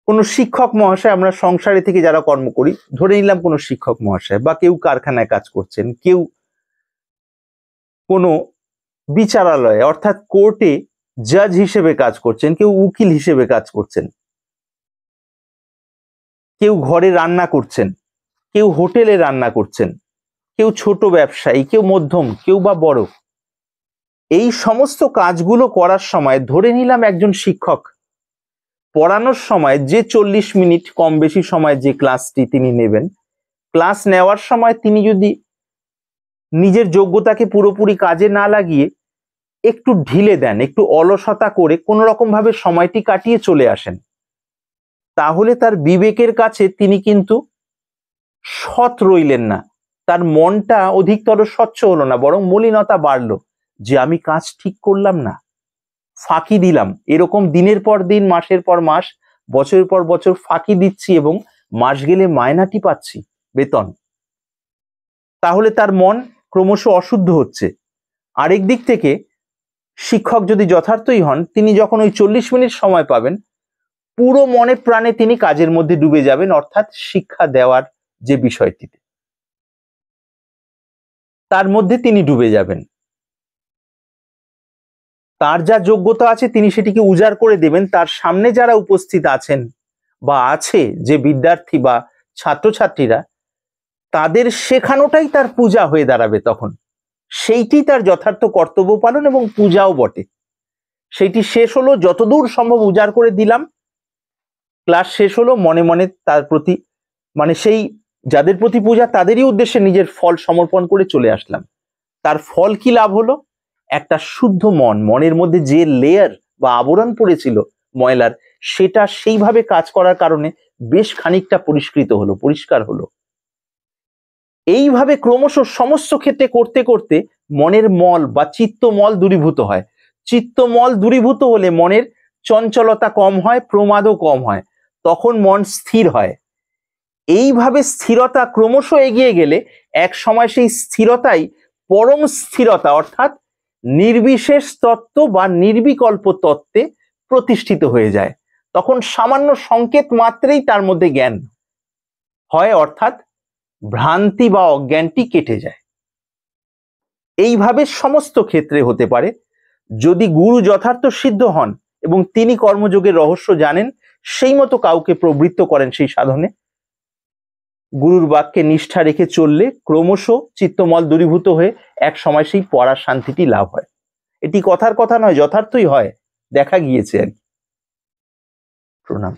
কোনো শিক্ষক মহাশয়, আমরা সংসারে থেকে যারা কর্ম করি, ধরে নিলাম কোনো শিক্ষক মহাশয়, বা কেউ কারখানায় কাজ করছেন, কেউ কোনো বিচারালয়ে অর্থাৎ কোর্টে জাজ হিসেবে কাজ করছেন, কেউ উকিল হিসেবে কাজ করছেন, কেউ ঘরে রান্না করছেন, কেউ হোটেলে রান্না করছেন, কেউ ছোট ব্যবসায়ী, কেউ মধ্যম, কেউ বা বড়। এই সমস্ত কাজগুলো করার সময় ধরে নিলাম একজন শিক্ষক পড়ানোর সময় যে 40 মিনিট কম বেশি সময় যে ক্লাসটি তিনি নেবেন, ক্লাস নেওয়ার সময় তিনি যদি নিজের যোগ্যতাকে পুরোপুরি কাজে না লাগিয়ে একটু ঢিলে দেন, একটু অলসতা করে কোনো রকম ভাবে সময়টি কাটিয়ে চলে আসেন, তাহলে তার বিবেকের কাছে তিনি কিন্তু সৎ রইলেন না, তার মনটা অধিকতর স্বচ্ছ হলো না, বরং মলিনতা বাড়লো, যে আমি কাজ ঠিক করলাম না, ফাঁকি দিলাম। এরকম দিনের পর দিন, মাসের পর মাস, বছরের পর বছর ফাঁকি দিচ্ছি এবং মাস গেলে মায়নাটি পাচ্ছি, বেতন। তাহলে তার মন ক্রমশ অশুদ্ধ হচ্ছে। আরেক দিক থেকে শিক্ষক যদি যথার্থই হন, তিনি যখন ওই 40 মিনিট সময় পাবেন, পুরো মনে প্রাণে তিনি কাজের মধ্যে ডুবে যাবেন, অর্থাৎ শিক্ষা দেওয়ার যে বিষয়টিতে তার মধ্যে তিনি ডুবে যাবেন। তার যা যোগ্যতা আছে তিনি সেটিকে উজাড় করে দেবেন। তার সামনে যারা উপস্থিত আছেন বা আছে, যে বিদ্যার্থী বা ছাত্রছাত্রীরা, তাদের শেখানোটাই তার পূজা হয়ে দাঁড়াবে। তখন সেইটি তার যথার্থ কর্তব্য পালন এবং পূজাও বটে। সেইটি শেষ হলো, যতদূর সম্ভব উজাড় করে দিলাম, ক্লাস শেষ হলো, মনে মনে তার প্রতি, মানে সেই যাদের প্রতি পূজা তাদেরই উদ্দেশ্যে নিজের ফল সমর্পণ করে চলে আসলাম। তার ফল কি লাভ হলো? একটা শুদ্ধ মন, মনের মধ্যে যে লেয়ার বা আবরণ পড়েছিল ময়লার, সেটা সেইভাবে কাজ করার কারণে বেশ খানিকটা পরিষ্কৃত হলো, পরিষ্কার হলো। এইভাবে ক্রমশ সমস্ত ক্ষেত্রে করতে করতে মনের মল বা চিত্তমল দূরীভূত হয়। চিত্তমল দূরীভূত হলে মনের চঞ্চলতা কম হয়, প্রমাদও কম হয়, তখন মন স্থির হয়। এইভাবে স্থিরতা ক্রমশ এগিয়ে গেলে এক সময় সেই স্থিরতাই পরম স্থিরতা, অর্থাৎ নির্বিশেষ তত্ত্ব বা নির্বিকল্প তত্ত্বে প্রতিষ্ঠিত হয়ে যায়। তখন সামান্য সংকেত মাত্রেই তার মধ্যে জ্ঞান হয়, অর্থাৎ ভ্রান্তি বা অজ্ঞানটি কেটে যায়। এইভাবে সমস্ত ক্ষেত্রে হতে পারে। যদি গুরু যথার্থ সিদ্ধ হন এবং তিনি কর্মযোগের রহস্য জানেন, সেই মতো কাউকে প্রবৃত্ত করেন সেই সাধনে, গুরুর বাক্যে নিষ্ঠা রেখে চললে ক্রমশ চিত্তমল দূরীভূত হয়ে এক সময় সেই পড়ার শান্তিটি লাভ হয়। এটি কথার কথা নয়, যথার্থই হয়, দেখা গিয়েছে আর কি। প্রণাম।